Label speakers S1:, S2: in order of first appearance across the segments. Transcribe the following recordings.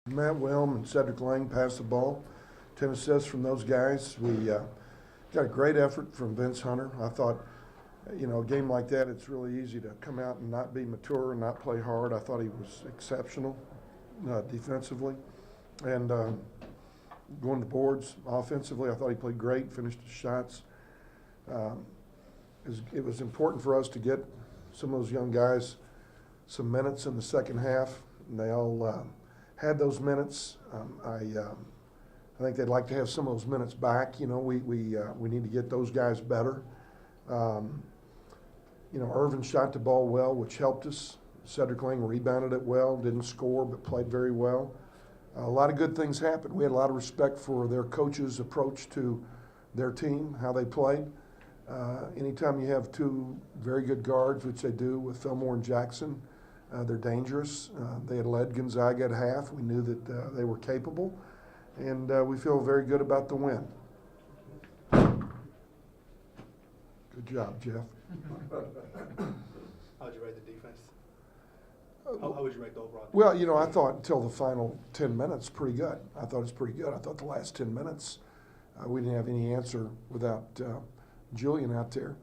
S1: Matt Wilm and Cedric Lang passed the ball. 10 assists from those guys. We got a great effort from Vince Hunter. I thought, a game like that, it's really easy to come out and not be mature and not play hard. I thought he was exceptional defensively. And going to the boards offensively, I thought he played great, finished his shots. It was important for us to get some of those young guys some minutes in the second half, and they all had those minutes. I think they'd like to have some of those minutes back. We need to get those guys better. Irvin shot the ball well, which helped us. Cedric Lang rebounded it well, didn't score, but played very well. A lot of good things happened. We had a lot of respect for their coach's approach to their team, how they played. Anytime you have two very good guards, which they do with Fillmore and Jackson, they're dangerous. They had led Gonzaga at half. We knew that they were capable, and we feel very good about the win. Good job, Jeff.
S2: How'd you rate the defense? How would you rate the overall defense?
S1: Well, I thought until the final 10 minutes, pretty good. I thought it was pretty good. I thought the last 10 minutes, we didn't have any answer without Julian out there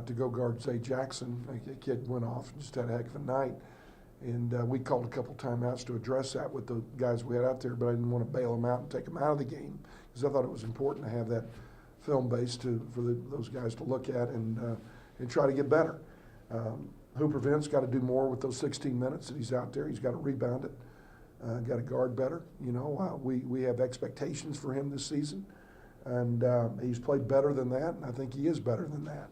S1: to go guard Zay Jackson. The kid went off and just had a heck of a night. And we called a couple timeouts to address that with the guys we had out there, but I didn't want to bail them out and take them out of the game because I thought it was important to have that film base for those guys to look at and try to get better. Hooper Vince got to do more with those 16 minutes that he's out there. He's got to rebound it, got to guard better. We have expectations for him this season, and he's played better than that, and I think he is better than that.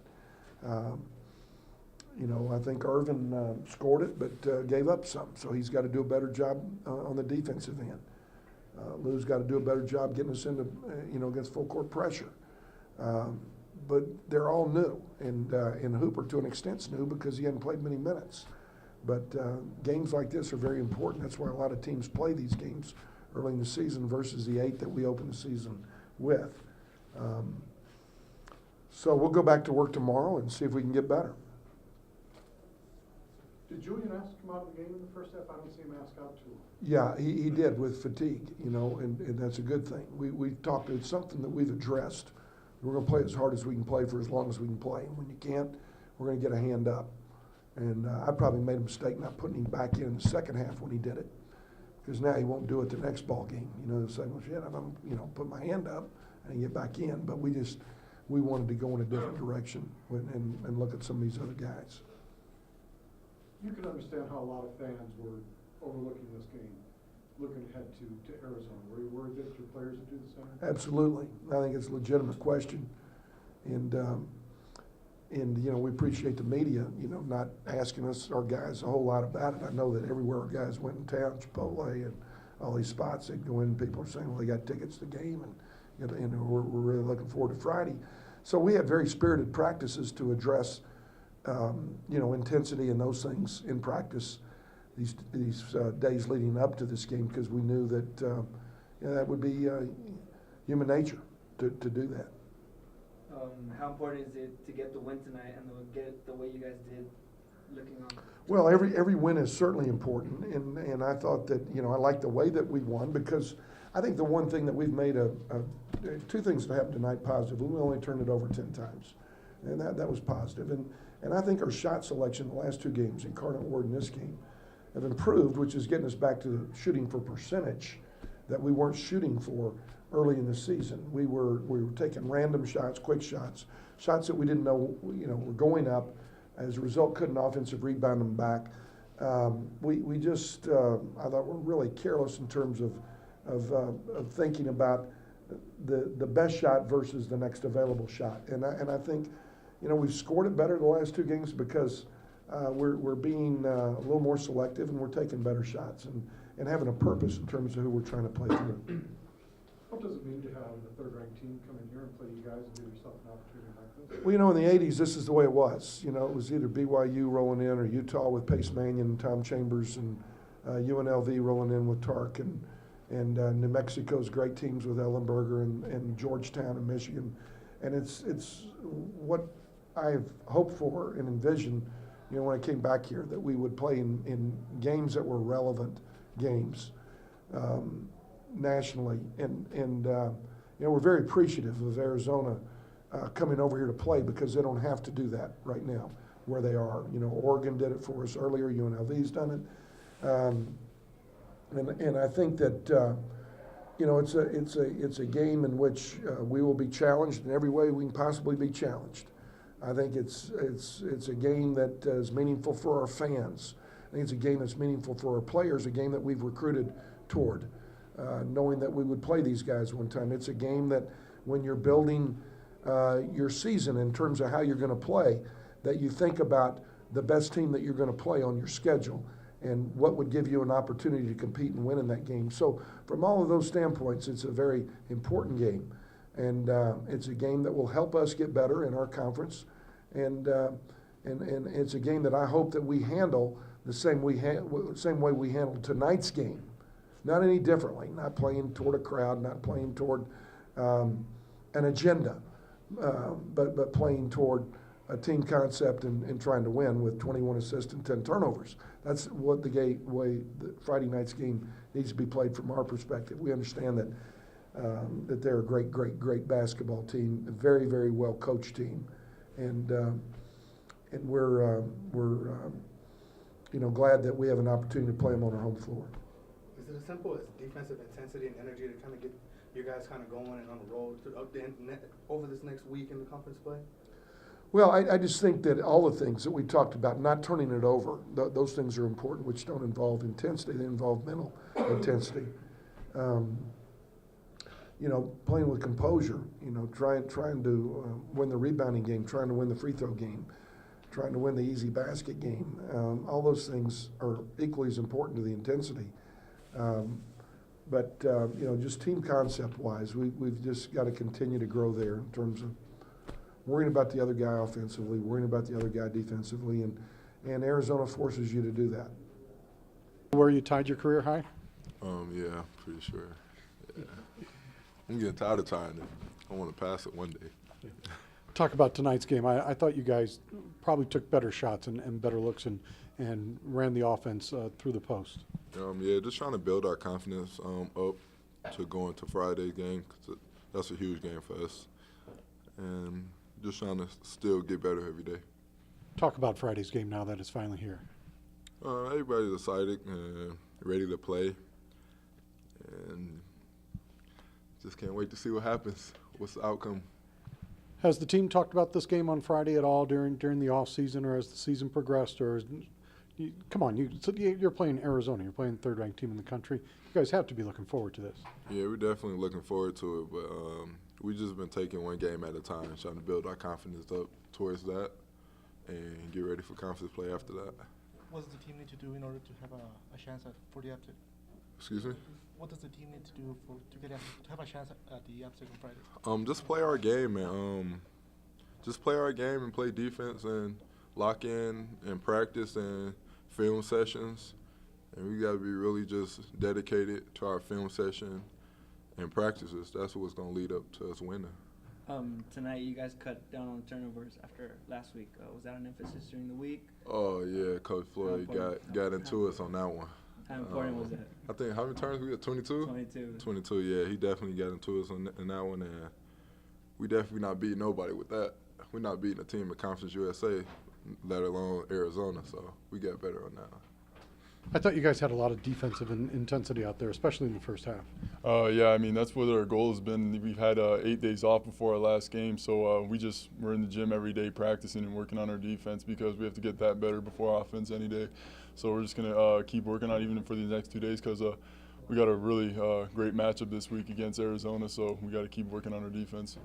S1: I think Irvin scored it, but gave up some, so he's got to do a better job on the defensive end. Lou's got to do a better job getting us into, against full court pressure. But they're all new, and Hooper to an extent's new because he hadn't played many minutes. But games like this are very important. That's why a lot of teams play these games early in the season versus the 8 that we open the season with. So we'll go back to work tomorrow and see if we can get better.
S3: Did Julian ask to come out of the game in the first half? I don't see him ask out to.
S1: Yeah, he did with fatigue, and that's a good thing. We've talked, it's something that we've addressed. We're going to play as hard as we can play for as long as we can play. And when you can't, we're going to get a hand up. And I probably made a mistake not putting him back in the second half when he did it, because now he won't do it the next ball game. He'll say, well, shit, I'm put my hand up and get back in. But we wanted to go in a different direction and look at some of these other guys.
S3: You can understand how a lot of fans were overlooking this game, looking ahead to Arizona. Were you worried that your players would do the same?
S1: Absolutely. I think it's a legitimate question. And we appreciate the media, not asking our guys a whole lot about it. I know that everywhere our guys went in town, Chipotle and all these spots, they'd go in and people are saying, well, they got tickets to the game and we're really looking forward to Friday. So we had very spirited practices to address, intensity and those things in practice these days leading up to this game, because we knew that that would be human nature to do that.
S4: How important is it to get the win tonight and get it the way you guys did looking on?
S1: Well, every win is certainly important, and I thought that, I like the way that we won, because I think the one thing that we've made two things that happened tonight positive. We only turned it over 10 times, and that was positive. And I think our shot selection the last two games, Incarnate Word in this game, have improved, which is getting us back to shooting for percentage that we weren't shooting for early in the season. We were taking random shots, quick shots that we didn't know, were going up. As a result, couldn't offensive rebound them back. We just, I thought, were really careless in terms of thinking about the best shot versus the next available shot. And I think, we've scored it better the last two games because we're being a little more selective, and we're taking better shots and having a purpose in terms of who we're trying to play through.
S3: What does it mean to have the third-ranked team come in here and play you guys and give yourself an opportunity like this?
S1: Well, in the 80s, this is the way it was. It was either BYU rolling in or Utah with Pace Mannion and Tom Chambers, and UNLV rolling in with Tark, and New Mexico's great teams with Ellenberger and Georgetown and Michigan. And it's what I've hoped for and envisioned, when I came back here, that we would play in games that were relevant games. nationally. And we're very appreciative of Arizona coming over here to play because they don't have to do that right now where they are. Oregon did it for us earlier. UNLV's done it. And I think that it's a game in which we will be challenged in every way we can possibly be challenged. I think it's a game that is meaningful for our fans. I think it's a game that's meaningful for our players, a game that we've recruited toward, knowing that we would play these guys one time. It's a game that when you're building your season in terms of how you're going to play, that you think about the best team that you're going to play on your schedule and what would give you an opportunity to compete and win in that game. So from all of those standpoints, it's a very important game. And it's a game that will help us get better in our conference. And it's a game that I hope that we handle the same way we handled tonight's game. Not any differently, not playing toward a crowd, not playing toward an agenda, but playing toward a team concept and trying to win with 21 assists and 10 turnovers. That's what the way the Friday night's game needs to be played from our perspective. We understand that they're a great basketball team, a very, very well coached team, and we're glad that we have an opportunity to play them on our home floor.
S2: Is it as simple as defensive intensity and energy to kind of get you guys kind of going and on the road over this next week in the conference play?
S1: Well, I just think that all the things that we talked about, not turning it over, those things are important, which don't involve intensity. They involve mental intensity. Playing with composure, trying to win the rebounding game, trying to win the free throw game, trying to win the easy basket game. All those things are equally as important to the intensity. But just team concept-wise, we've just got to continue to grow there in terms of worrying about the other guy offensively, worrying about the other guy defensively, and Arizona forces you to do that.
S3: Where you tied your career high?
S5: Yeah, pretty sure. Yeah. I'm getting tired of tying it. I want to pass it one day.
S3: Talk about tonight's game. I thought you guys probably took better shots and better looks and ran the offense through the post.
S5: Yeah, just trying to build our confidence up to go into Friday's game, because that's a huge game for us. And just trying to still get better every day.
S3: Talk about Friday's game now that it's finally here.
S5: Everybody's excited and ready to play. And just can't wait to see what happens. What's the outcome?
S3: Has the team talked about this game on Friday at all during the off season, or as the season progressed, or you're playing Arizona, you're playing the third-ranked team in the country. You guys have to be looking forward to this.
S5: Yeah, we're definitely looking forward to it, but we just been taking one game at a time, trying to build our confidence up towards that and get ready for conference play after that.
S6: What does the team need to do in order to have a chance for the upset?
S5: Excuse me?
S6: What does the team need to do to have a chance at the upset on Friday?
S5: Just play our game, man. Just play our game and play defense and lock in and practice and film sessions. And we got to be really just dedicated to our film session and practices. That's what's going to lead up to us winning.
S4: Tonight you guys cut down on turnovers after last week. Was that an emphasis during the week?
S5: Oh, yeah, Coach Floyd got into us on that one.
S4: How important was that?
S5: I think, how many turns we got? 22?
S4: 22.
S5: 22, yeah. He definitely got into us on that one, and we definitely not beating nobody with that. We're not beating a team at Conference USA, let alone Arizona, so we got better on that.
S3: I thought you guys had a lot of defensive intensity out there, especially in the first half.
S7: Yeah, I mean, that's what our goal has been. We've had 8 days off before our last game, so we're in the gym every day practicing and working on our defense because we have to get that better before offense any day. So we're just going to keep working on it even for the next 2 days because we got a really great matchup this week against Arizona, so we got to keep working on our defense.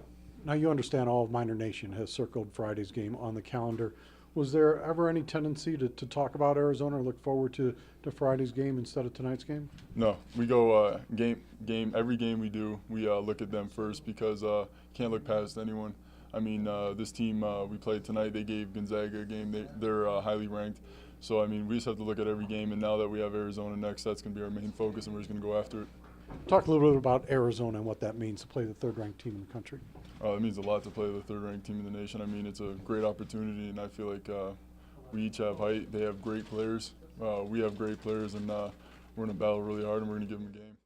S3: Now you understand all of Minor Nation has circled Friday's game on the calendar. Was there ever any tendency to talk about Arizona or look forward to Friday's game instead of tonight's game?
S7: No, we go every game we do, we look at them first because can't look past anyone. I mean, this team we played tonight, they gave Gonzaga a game. They're highly ranked. So, I mean, we just have to look at every game, and now that we have Arizona next, that's going to be our main focus, and we're just going to go after it.
S3: Talk a little bit about Arizona and what that means to play the third-ranked team in the country.
S7: It means a lot to play the third-ranked team in the nation. I mean, it's a great opportunity, and I feel like we each have height. They have great players. We have great players, and we're going to battle really hard, and we're going to give them a game.